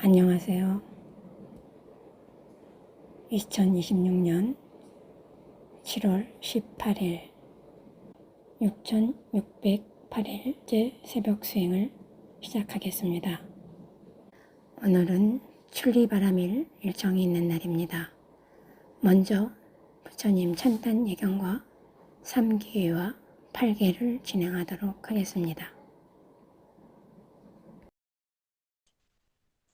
안녕하세요. 2026년 7월 18일 6608일째 새벽 수행을 시작하겠습니다. 오늘은 천리바람일 일정이 있는 날입니다. 먼저 부처님 찬단 예경과 3기회와 8개를 진행하도록 하겠습니다.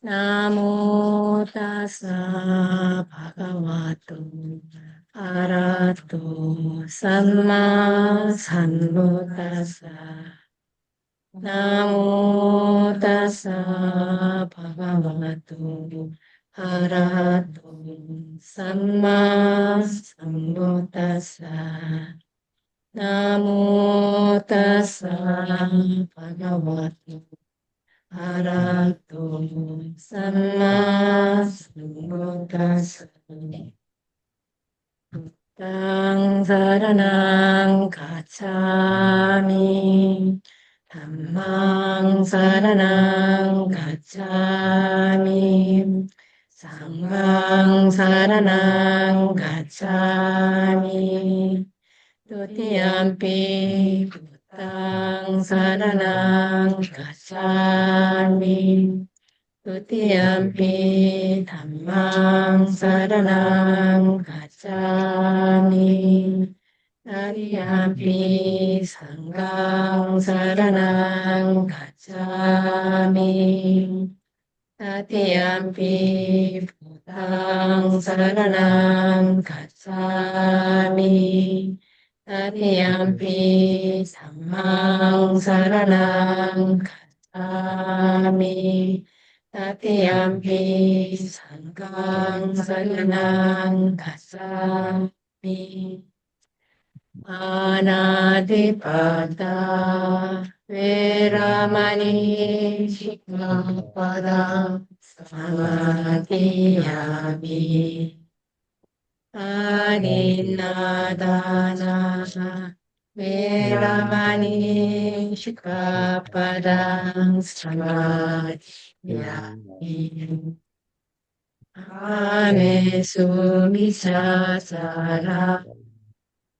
나모 타사 바가와토 아라토 삼마 삼부타사 나모 타사 바가와토 아라토 삼마 삼부타사 나모 타사 바가와토 아라토 삼마 삼부타사 부탕 사라낭 가차미 담망 사라낭 가차미 상강 사라낭 가차미 두티암피 부탕 사라낭 가차미 두티암피 담망 사라낭 가차미 나리암피 상강 사라낭 가차미 나티암피 부탕 사라낭 가차미 나티암피 삼망 사라낭 가차미 나티암피 상강 사라낭 가차미 아나디파타 베라마니 시카파다 사마디야미 아니나다나 베라마니 시카파다 사마디야미 아메수미사사라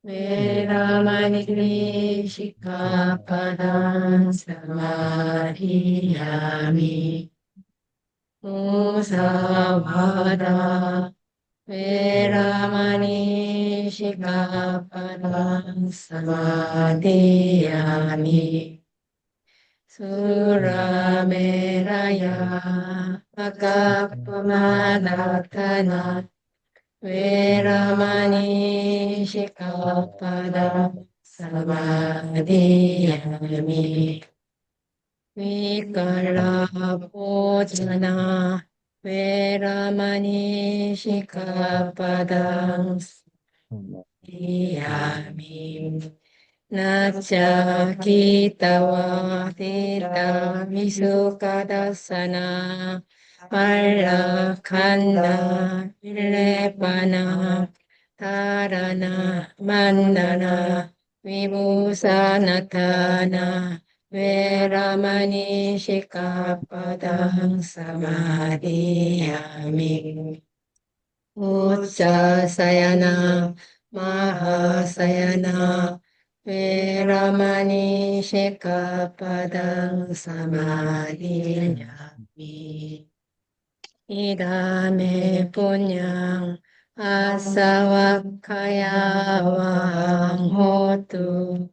베라마니 시카파단 사마디야미 무사와다 베라마니 시카파단 사마디야미 수라메라야 아카파마다타나 베라마니 시카파다 사마디야미 위깔라 보자나 베라마니 시카파다 사마디야미 나짜 기타와 디타 미수카다사나 말라칸나 빌레파나 타라나 만나나 위부사나타나 베라마니 시카파당 사마디야미 우짜사야나 마하사야나 베라마니 시카파당 사마디야미 이다메 푸냥 아사와카야왕 호투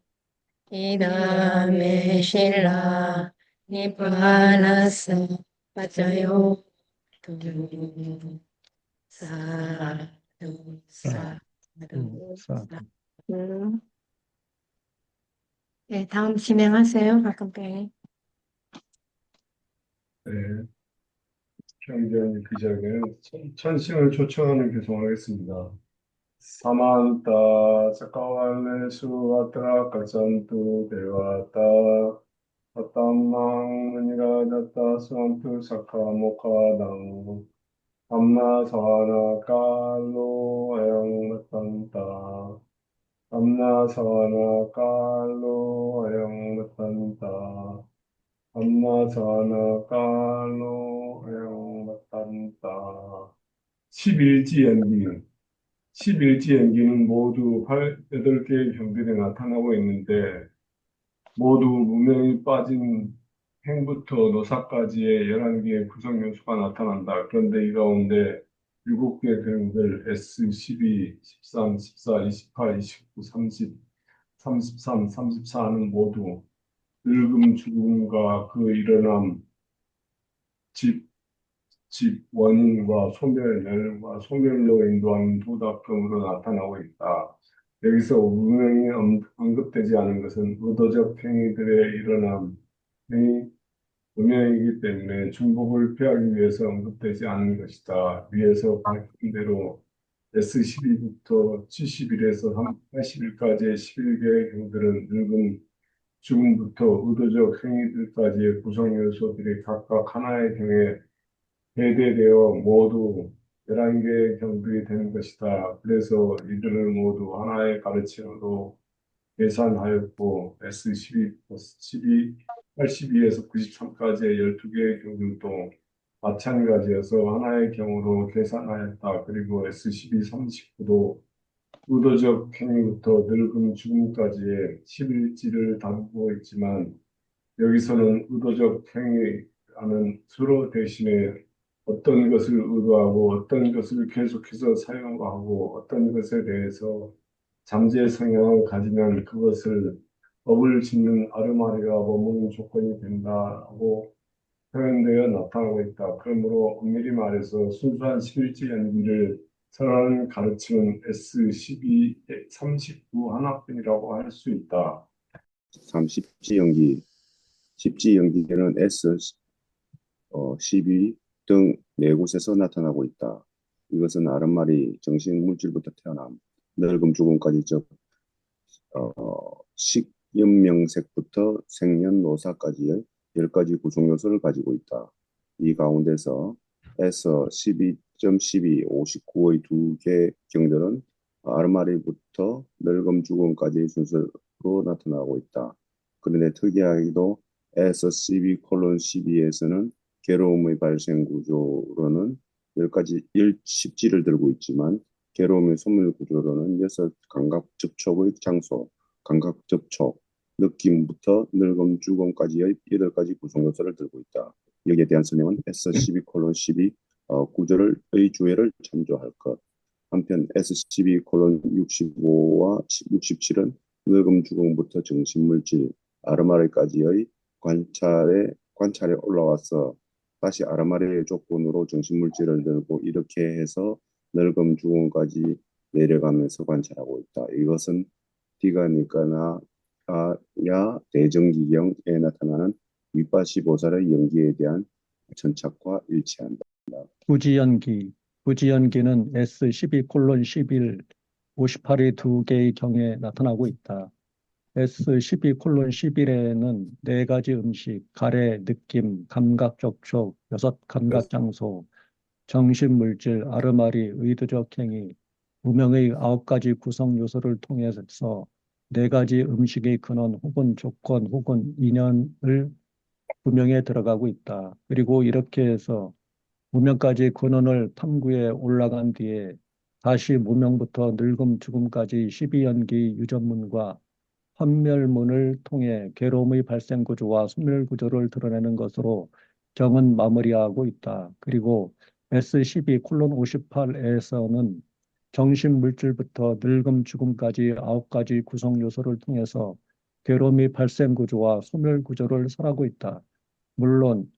이다메 실라 니파나사 빠져요 두 사두 사두 사두 네, 다음 진행하세요. 박근혜. 네, 현재 그 자리에 천신을 초청하는 교송을 하겠습니다. 사만타 사카왈레 수와트라 가산투 데와타 아탐망 무니라다타 수안투 사카모카당 암나 사와나 칼로 아영마탄타 암나 사와나 칼로 아영마탄타 암나 사와나 칼로 아영마탄타 나타난다. 11지 연기는 모두 8개의 경들이 나타나고 있는데 모두 무명이 빠진 행부터 노사까지의 11개의 구성 요소가 나타난다. 그런데 이 가운데 7개의 경들 S, 12, 13, 14, 28, 29, 30, 33, 34는 모두 늙음, 죽음과 그 일어남, 집, 원인과 소멸과 소멸로 인도하는 도닥금으로 나타나고 있다. 여기서 운명이 언급되지 않은 것은 의도적 행위들의 일어남이 운명이기 때문에 중복을 피하기 위해서 언급되지 않은 것이다. 위에서 밝힌 대로 S12부터 70일에서 80일까지의 11개의 경들은 늙은 죽음부터 의도적 행위들까지의 구성 요소들이 각각 하나의 경에 배대되어 모두 11개의 경들이 되는 것이다. 그래서 이들을 모두 하나의 가르침으로 계산하였고 S12, 82에서 93까지의 12개의 경들도 마찬가지여서 하나의 경으로 계산하였다. 그리고 S12, 39도 의도적 행위부터 늙음 죽음까지의 11지를 다루고 있지만 여기서는 의도적 행위라는 수로 대신에 어떤 것을 의도하고 어떤 것을 계속해서 사용하고 어떤 것에 대해서 잠재 성향을 가지면 그것을 업을 짓는 아르마리가 머무는 조건이 된다고 표현되어 나타나고 있다. 그러므로 엄밀히 말해서 순수한 11지 연기를 선언하는 가르침은 S12, 39 하나뿐이라고 할 수 있다. 30지 연기, 10지 연기계는 S, 12 등 네 곳에서 나타나고 있다. 이것은 아름말이 정신 물질부터 태어남, 늙음 죽음까지 즉 식염명색부터 생년노사까지의 10가지 구성 요소를 가지고 있다. 이 가운데서 S 12.12, 59의 두 개 경들은 아르마리부터 늙음 죽음까지의 순서로 나타나고 있다. 그런데 특이하게도 S 12:12에서는 괴로움의 발생 구조로는 10가지 10지를 들고 있지만 괴로움의 소멸 구조로는 6감각 접촉의 장소, 감각 접촉, 느낌부터 늙음, 죽음까지의 8가지 구성 요소를 들고 있다. 여기에 대한 설명은 S12:12 구조의 주해를 참조할 것. 한편 S12:65와 67은 늙음, 죽음부터 정신물질, 아르마리까지의 관찰에 올라와서 다시 아르마리의 조건으로 정신물질을 들고 이렇게 해서 늙음, 죽음까지 내려가면서 관찰하고 있다. 이것은 디가니까나 야 대정기경에 나타나는 윗바시보살의 연기에 대한 전착과 일치한다. 부지연기는 S12:11, 58의 두 개의 경에 나타나고 있다. S12:11에는 네 가지 음식, 가래, 느낌, 감각 접촉, 6감각 장소, 정신 물질, 아르마리, 의도적 행위, 무명의 9가지 구성 요소를 통해서 네 가지 음식의 근원 혹은 조건 혹은 인연을 무명에 들어가고 있다. 그리고 이렇게 해서 무명까지 근원을 탐구해 올라간 뒤에 다시 무명부터 늙음 죽음까지 12연기 유전문과 환멸문을 통해 괴로움의 발생 구조와 소멸 구조를 드러내는 것으로 경은 마무리하고 있다. 그리고 S12:58에서는 정신 물질부터 늙음 죽음까지 9가지 구성 요소를 통해서 괴로움의 발생 구조와 소멸 구조를 설하고 있다. 물론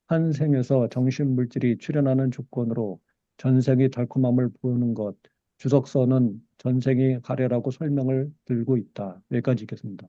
한 생에서 정신 물질이 출현하는 조건으로 전생의 달콤함을 보는 것, 주석서는 전생의 가래라고 설명을 들고 있다. 여기까지겠습니다.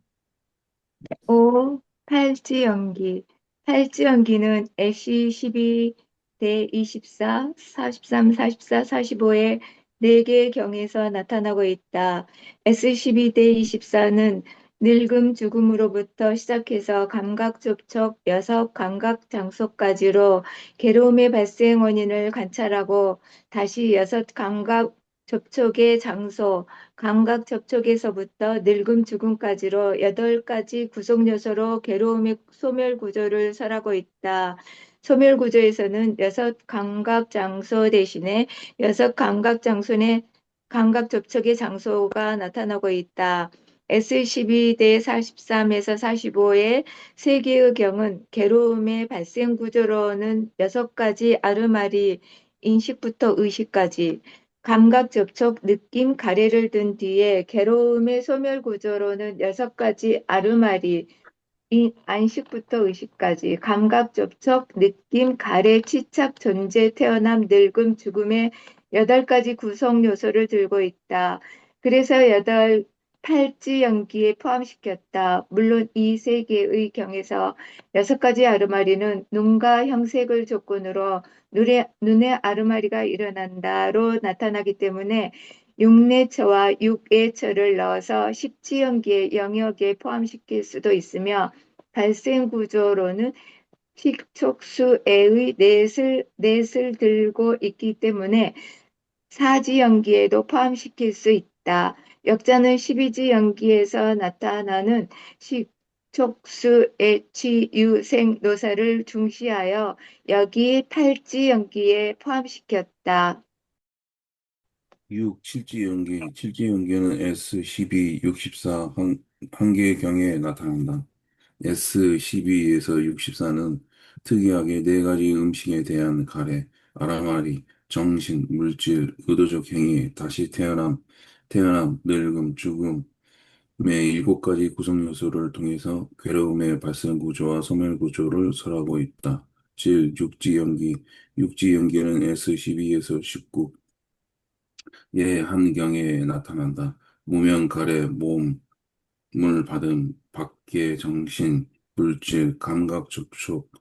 5. 팔찌연기. 팔찌연기는 애쉬 12대 24, 43, 44, 45의 4개의 경에서 나타나고 있다. S12대 24는 늙음, 죽음으로부터 시작해서 감각 접촉, 6감각 장소까지로 괴로움의 발생 원인을 관찰하고 다시 6감각 접촉의 장소, 감각 접촉에서부터 늙음 죽음까지로 8가지 구성 요소로 괴로움의 소멸 구조를 설하고 있다. 소멸 구조에서는 여섯 감각 장소 대신에 여섯 감각 장소의 감각 접촉의 장소가 나타나고 있다. S12대 43에서 45의 세 개의 경은 괴로움의 발생 구조로는 여섯 가지 아르마리 인식부터 의식까지 감각 접촉 느낌 가래를 둔 뒤에 괴로움의 소멸 구조로는 여섯 가지 아르마리 안식부터 의식까지 감각 접촉 느낌 가래 치착 존재 태어남 늙음 죽음의 여덟 가지 구성 요소를 들고 있다. 그래서 여덟 팔찌 연기에 포함시켰다. 물론 이 세 개의 경에서 여섯 가지 아르마리는 눈과 형색을 조건으로 눈에 아르마리가 일어난다로 나타나기 때문에 육내처와 육애처를 넣어서 십지연기의 영역에 포함시킬 수도 있으며 발생 구조로는 식촉수애의 넷을 들고 있기 때문에 사지연기에도 포함시킬 수 있다. 역자는 12지연기에서 나타나는 식촉수애취 유생 노사를 중시하여 여기 팔지연기에 포함시켰다. 6. 칠지연기. 칠지연기는 S12, 64 한 개의 경에 나타난다. S12에서 64는 특이하게 네 가지 음식에 대한 가래, 아라마리, 정신, 물질, 의도적 행위, 다시 태어남, 늙음, 죽음의 일곱 가지 구성 요소를 통해서 괴로움의 발생 구조와 소멸 구조를 설하고 있다. 즉, 육지연기. 육지연기는 S12에서 19, 의 한경에 나타난다. 무명, 가래, 몸을 받음, 밖의 정신, 물질, 감각 접촉,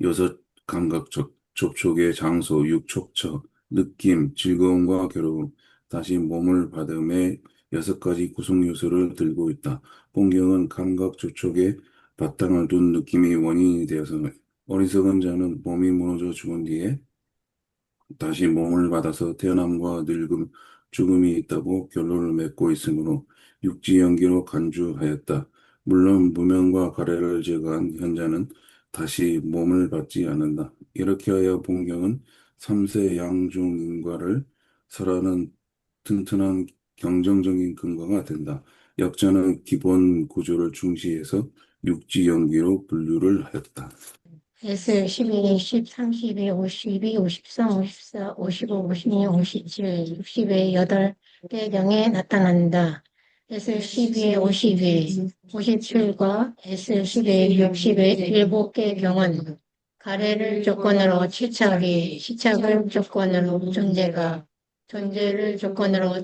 여섯 감각 접촉의 장소, 육촉처, 느낌, 즐거움과 괴로움, 다시 몸을 받음의 여섯 가지 구성 요소를 들고 있다. 본경은 감각 접촉에 바탕을 둔 느낌이 원인이 되어서 어리석은 자는 몸이 무너져 죽은 뒤에 다시 몸을 받아서 태어남과 늙음, 죽음이 있다고 결론을 맺고 있으므로 육지연기로 간주하였다. 물론 무명과 가래를 제거한 현자는 다시 몸을 받지 않는다. 이렇게 하여 본경은 삼세 양중인과를 설하는 튼튼한 경정적인 근거가 된다. 역자는 기본 구조를 중시해서 육지연기로 분류를 하였다. S 12, 10, 32, 52, 53, 54, 55, 56, 57, 60의 8개경에 나타난다. S 12의 52, 57과 S 12의 60의 7개 경은 가래를 조건으로 시착을 조건으로 존재를 조건으로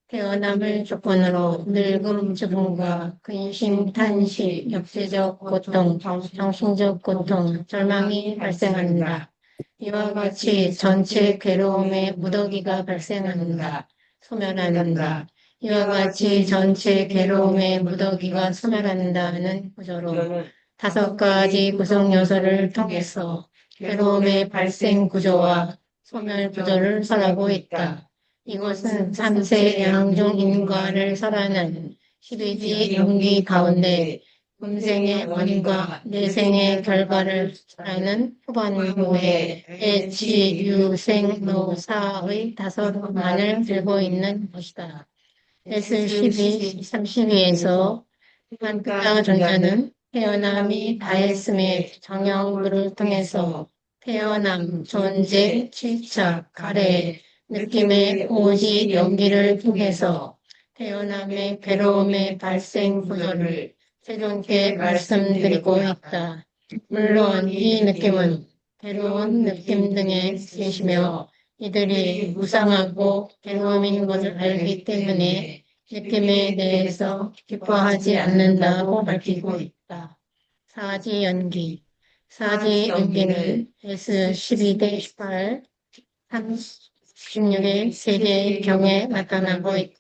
태어남을 조건으로 늙음, 죽음과 근심, 탄식, 역체적 고통, 정신적 고통, 절망이 발생한다. 이와 같이 전체 괴로움의 무더기가 발생한다. 소멸한다. 이와 같이 전체 괴로움의 무더기가 소멸한다는 구조로 다섯 가지 구성 요소를 통해서 괴로움의 발생 구조와 소멸 구조를 설하고 있다. 이것은 삼세 양중인과를 설하는 12지 연기 가운데 음생의 원과 내생의 결과를 설하는 후반부에 애치, 유생, 노사의 다섯 만을 들고 있는 것이다. S12, 32에서 한자 존재는 태어남이 다했음의 정형들을 통해서 태어남, 존재, 칠착, 가래, 느낌의 오지 연기를 통해서 태어남의 괴로움의 발생 구조를 세종께 말씀드리고 있다. 물론 이 느낌은 괴로운 느낌 등에 계시며 이들이 무상하고 괴로움인 것을 알기 때문에 느낌에 대해서 기뻐하지 않는다고 밝히고 있다. 사지연기. 사지연기는 S12대 18, 36의 세계의 경에 나타나고 있다.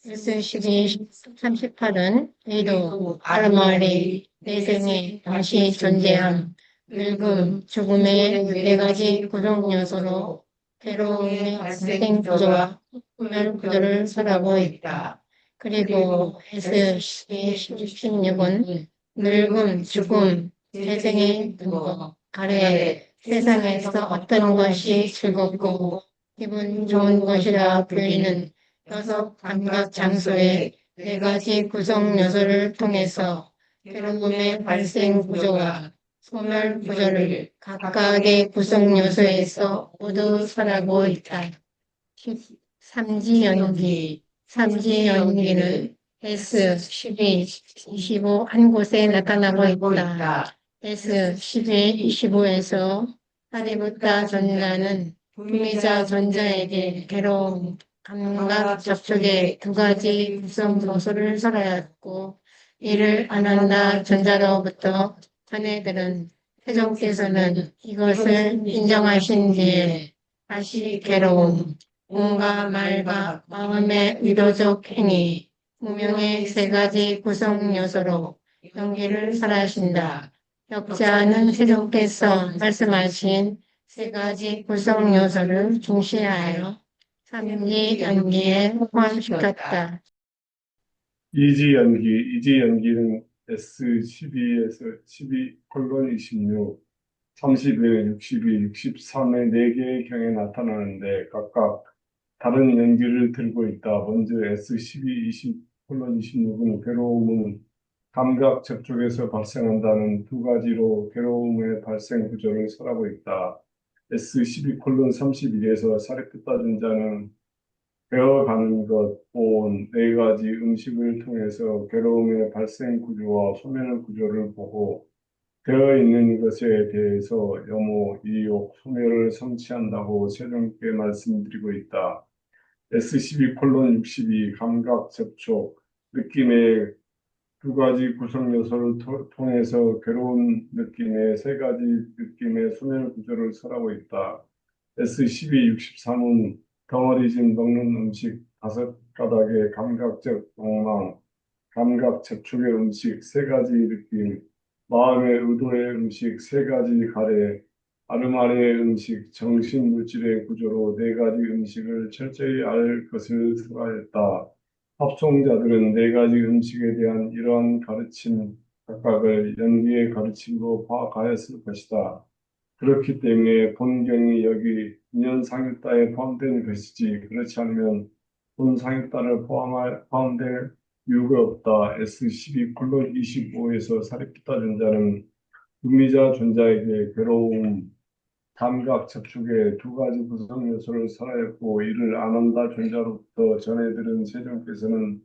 S12, 38은 의도, 아르마리, 내생에 다시 존재함, 늙음, 죽음의 네 가지 구성 요소로 괴로움의 발생 구조와 소멸 구조를 설하고 있다. 그리고 S16은 늙음, 죽음, 재생의 근거, 가래 세상에서 어떤 것이 즐겁고 기분 좋은 것이라 불리는 여섯 감각 장소의 네 가지 구성 요소를 통해서 괴로움의 발생 구조와 소멸 구조를 각각의 구성 요소에서 모두 설하고 있다. 삼지연기는 S, 12, 25 한 곳에 나타나고 있다. S, 12, 25에서 사리부타 전자는 불미자 전자에게 괴로움, 감각 접촉의 두 가지 구성 요소를 설하였고, 이를 아난다 전자로부터 자네들은 태종께서는 이것을 인정하신 뒤에 다시 괴로움, 몸과 말과 마음의 의도적 행위, 무명의 세 가지 구성 요소로 연기를 설하신다. 역자는 세종께서 말씀하신 세 가지 구성 요소를 중시하여 삼지 연기에 포함시켰다. 이지연기는 S12에서 12:26, 30에 62, 63의 4개의 경에 나타나는데 각각 다른 연기를 들고 있다. 먼저 S12, 20:26은 괴로움은 감각 접촉에서 발생한다는 두 가지로 괴로움의 발생 구조를 설하고 있다. S12:31에서 사리푸타 전자는 배워가는 것, 보온, 네 가지 음식을 통해서 괴로움의 발생 구조와 소멸 구조를 보고 되어 있는 것에 대해서 염호, 이욕, 소멸을 성취한다고 세종께 말씀드리고 있다. S12:62 감각 접촉, 느낌의 두 가지 구성 요소를 통해서 괴로운 느낌의 세 가지 느낌의 소멸 구조를 설하고 있다. S12:63은 덩어리진 먹는 음식 다섯 가닥의 감각적 욕망, 감각 접촉의 음식 세 가지 느낌, 마음의 의도의 음식 세 가지 가래, 아르마리의 음식, 정신 물질의 구조로 네 가지 음식을 철저히 알 것을 설하였다. 합송자들은 네 가지 음식에 대한 이러한 가르침 각각을 연기의 가르침으로 파악하였을 것이다. 그렇기 때문에 본경이 여기 인연상유따에 포함된 것이지 그렇지 않으면 본상유따를 포함될 이유가 없다. S12:25에서 사리푸타 전자는 불미자 전자에게 괴로움, 감각 접촉의 두 가지 구성 요소를 설하였고 이를 아난다 전자로부터 전해들은 세종께서는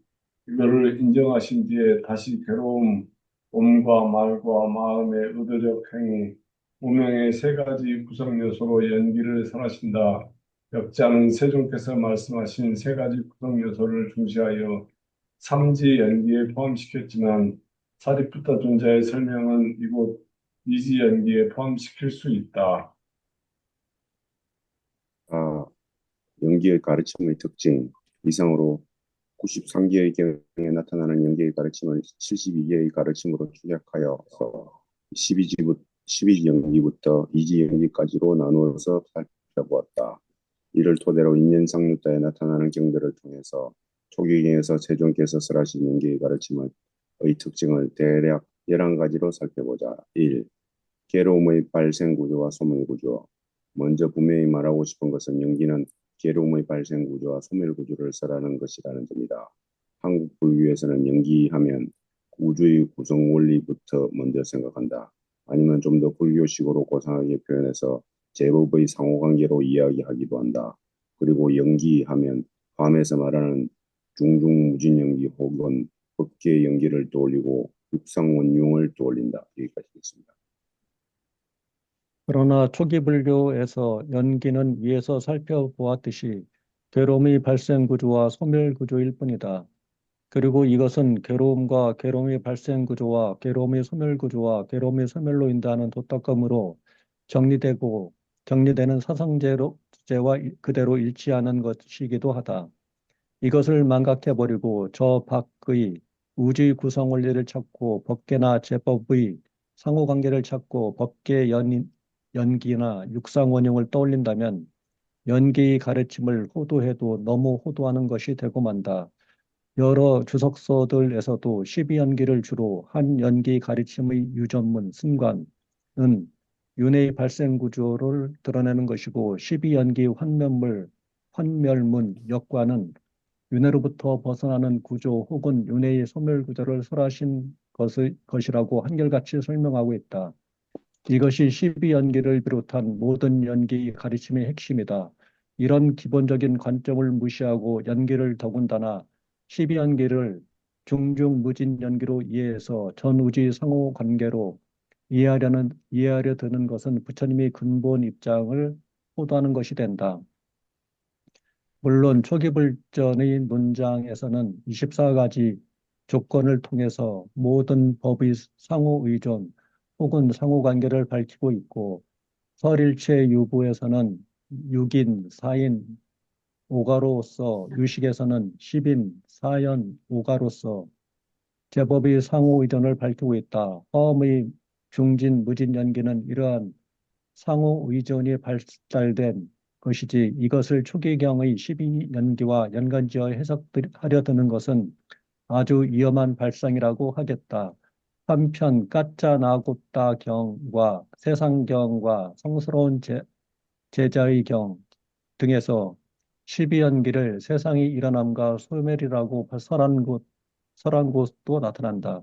이거를 인정하신 뒤에 다시 괴로움, 몸과 말과 마음의 의도적 행위, 무명의 세 가지 구성 요소로 연기를 설하신다. 역자는 세종께서 말씀하신 세 가지 구성 요소를 중시하여 삼지 연기에 포함시켰지만 사리푸타 존자의 설명은 이곳 이지 연기에 포함시킬 수 있다. 연기의 가르침의 특징 이상으로 93개의 경에 나타나는 연기의 가르침을 72개의 가르침으로 축약하여서 12지 연기부터 2지 연기까지로 나누어서 살펴보았다. 이를 토대로 인연상류따에 나타나는 경들을 통해서 초기경에서 세종께서 설하신 연기의 가르침의 특징을 대략 11가지로 살펴보자. 1. 괴로움의 발생 구조와 소멸 구조. 먼저 분명히 말하고 싶은 것은 연기는 괴로움의 발생 구조와 소멸 구조를 설하는 것이라는 점이다. 한국 불교에서는 연기하면 우주의 구성 원리부터 먼저 생각한다. 아니면 좀 더 불교식으로 고상하게 표현해서 제법의 상호관계로 이야기하기도 한다. 그리고 연기하면 함에서 말하는 중중무진 연기 혹은 법계 연기를 떠올리고 육상원흉을 떠올린다. 여기까지겠습니다. 그러나 초기 불교에서 연기는 위에서 살펴보았듯이 괴로움의 발생 구조와 소멸 구조일 뿐이다. 그리고 이것은 괴로움과 괴로움의 발생 구조와 괴로움의 소멸 구조와 괴로움의 소멸로 인도하는 도덕감으로 정리되는 사상제와 그대로 일치하는 것이기도 하다. 이것을 망각해버리고 저 밖의 우주의 구성 원리를 찾고 법계나 제법의 상호관계를 찾고 법계 연기나 육상원형을 떠올린다면 연기의 가르침을 호도해도 너무 호도하는 것이 되고 만다. 여러 주석서들에서도 12연기를 주로 한 연기 가르침의 유전문, 승관은 윤회의 발생 구조를 드러내는 것이고 12연기 환멸문 역과는 윤회로부터 벗어나는 구조 혹은 윤회의 소멸 구조를 설하신 것이라고 한결같이 설명하고 있다. 이것이 12연기를 비롯한 모든 연기의 가르침의 핵심이다. 이런 기본적인 관점을 무시하고 연기를 더군다나 12연기를 중중무진 연기로 이해해서 전우지 상호 관계로 이해하려 드는 것은 부처님의 근본 입장을 호도하는 것이 된다. 물론 초기 불전의 문장에서는 24가지 조건을 통해서 모든 법의 상호 의존 혹은 상호 관계를 밝히고 있고 설일체 유부에서는 6인, 4인, 오가로서 유식에서는 10인, 4연, 오가로서 제법의 상호 의존을 밝히고 있다. 화엄의 중진, 무진 연기는 이러한 상호 의존이 발달된 것이지 이것을 초기경의 12연기와 연관지어 해석하려 드는 것은 아주 위험한 발상이라고 하겠다. 한편 까짜나고따 경과 세상경과 성스러운 제자의 경 등에서 12연기를 세상의 일어남과 소멸이라고 설한 곳도 나타난다.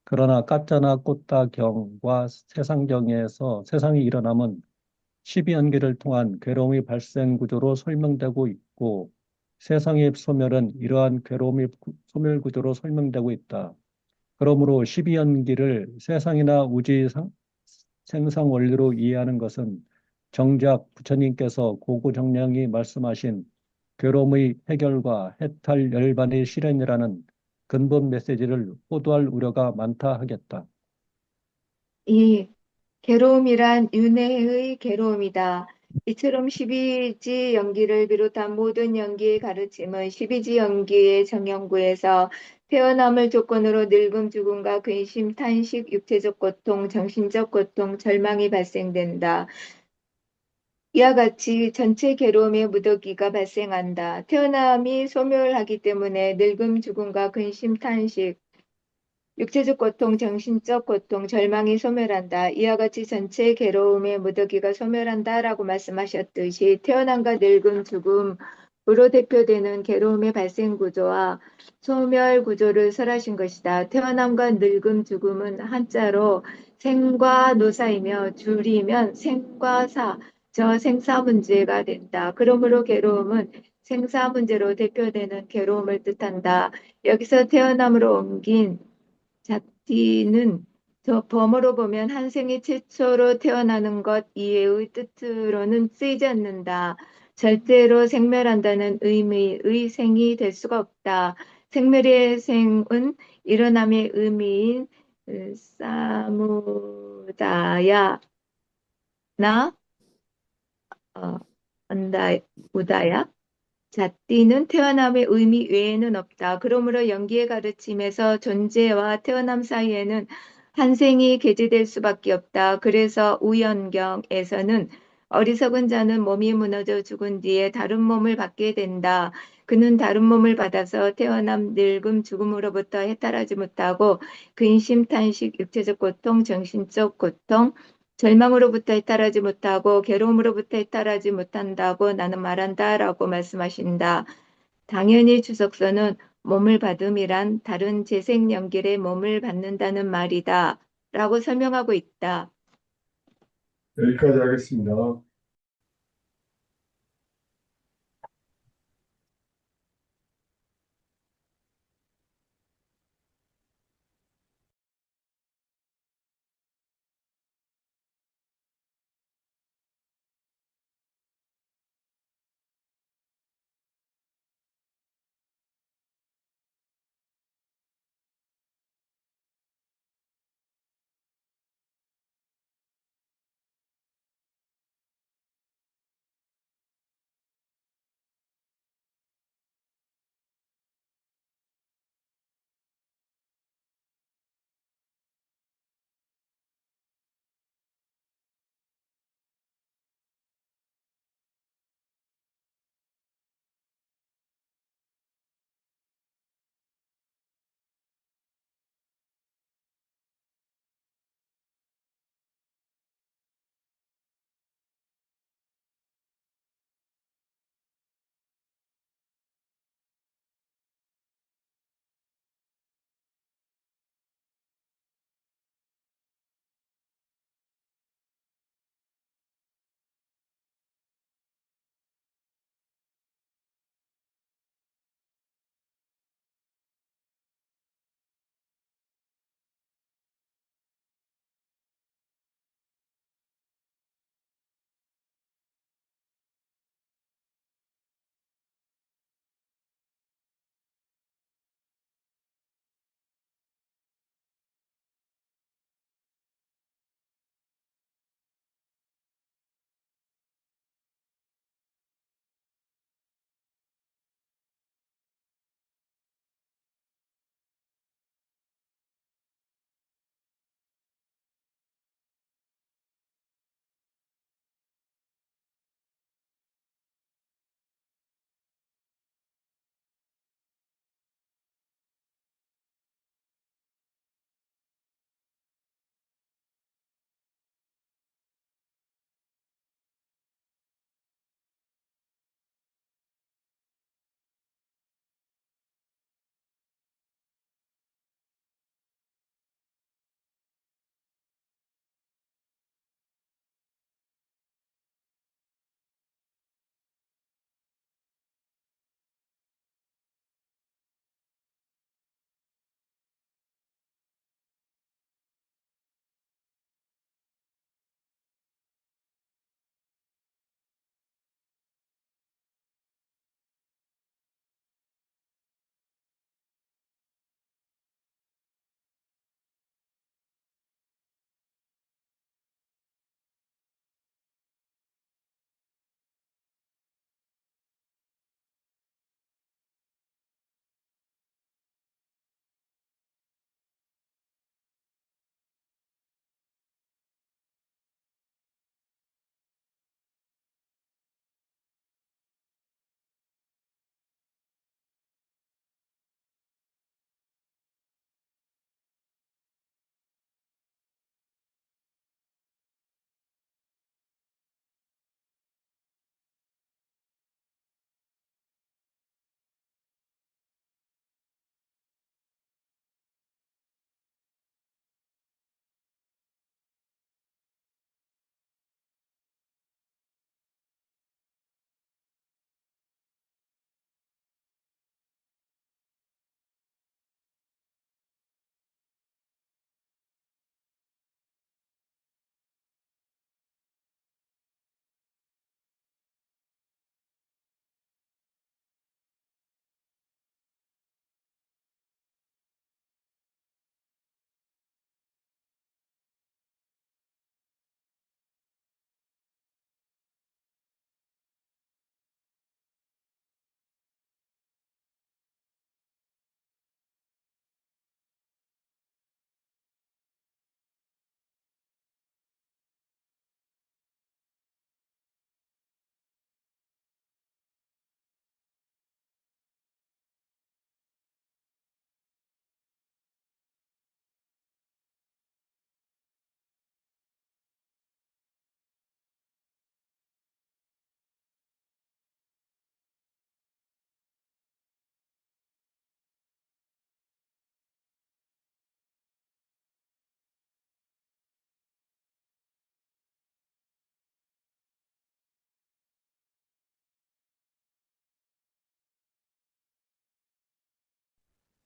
그러나 까짜나 꽃다 경과 세상경에서 세상의 일어남은 12연기를 통한 괴로움의 발생 구조로 설명되고 있고 세상의 소멸은 이러한 괴로움의 소멸 구조로 설명되고 있다. 그러므로 12연기를 세상이나 우주의 생상 원리로 이해하는 것은 정작 부처님께서 고구정령이 말씀하신 괴로움의 해결과 해탈 열반의 실현이라는 근본 메시지를 호도할 우려가 많다 하겠다. 이 괴로움이란 윤회의 괴로움이다. 이처럼 12지 연기를 비롯한 모든 연기의 가르침은 12지 연기의 정형구에서 태어남을 조건으로 늙음, 죽음과 근심, 탄식, 육체적 고통, 정신적 고통, 절망이 발생된다. 이와 같이 전체 괴로움의 무더기가 발생한다. 태어남이 소멸하기 때문에 늙음, 죽음과 근심, 탄식, 육체적 고통, 정신적 고통, 절망이 소멸한다. 이와 같이 전체 괴로움의 무더기가 소멸한다라고 말씀하셨듯이 태어남과 늙음, 죽음으로 대표되는 괴로움의 발생 구조와 소멸 구조를 설하신 것이다. 태어남과 늙음, 죽음은 한자로 생과 노사이며 줄이면 생과 사, 저 생사 문제가 된다. 그러므로 괴로움은 생사 문제로 대표되는 괴로움을 뜻한다. 여기서 태어남으로 옮긴 자띠는 저 범어로 보면 한 생이 최초로 태어나는 것 이외의 뜻으로는 쓰이지 않는다. 절대로 생멸한다는 의미의 생이 될 수가 없다. 생멸의 생은 일어남의 의미인 사무다야나 어, 우다야 잣띠는 태어남의 의미 외에는 없다. 그러므로 연기의 가르침에서 존재와 태어남 사이에는 한생이 계제될 수밖에 없다. 그래서 우연경에서는 어리석은 자는 몸이 무너져 죽은 뒤에 다른 몸을 받게 된다. 그는 다른 몸을 받아서 태어남, 늙음, 죽음으로부터 해탈하지 못하고 근심, 탄식, 육체적 고통, 정신적 고통, 절망으로부터 해탈하지 못하고 괴로움으로부터 해탈하지 못한다고 나는 말한다라고 말씀하신다. 당연히 주석서는 몸을 받음이란 다른 재생연결의 몸을 받는다는 말이다 라고 설명하고 있다. 여기까지 하겠습니다.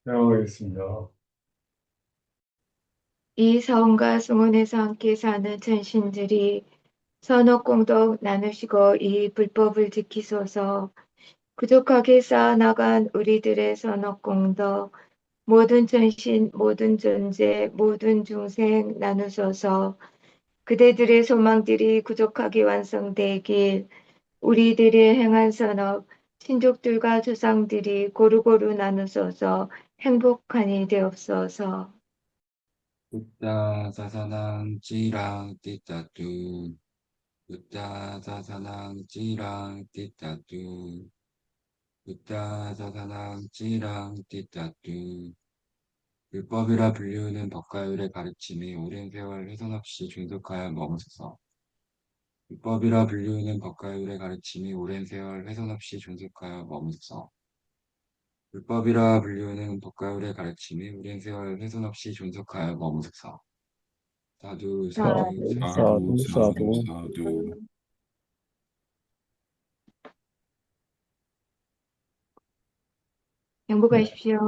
명하겠습니다. 이 사원과 승원에서 함께 사는 천신들이 선업공덕 나누시고 이 불법을 지키소서. 부족하게 쌓아나간 우리들의 선업공덕 모든 천신, 모든 존재, 모든 중생 나누소서. 그대들의 소망들이 부족하게 완성되길 우리들의 행한 선업, 친족들과 조상들이 고루고루 나누소서. 행복하니 되옵소서. Buddha sasanang cirang titatu. Buddha sasanang cirang titatu. Buddha sasanang cirang titatu. 율법이라 불리우는 법가율의 가르침이 오랜 세월 훼손 없이 존속하여 머무소서. 율법이라 불리우는 법가율의 가르침이 오랜 세월 훼손 없이 존속하여 머무소서. 율법이라 불리우는 법가율의 가르침이 오랜 세월 훼손 없이 존속하여 머무소서. 사두, 사두, 사두, 사두, 사두, 사두, 사두, 사두. 사두. 행복하십시오.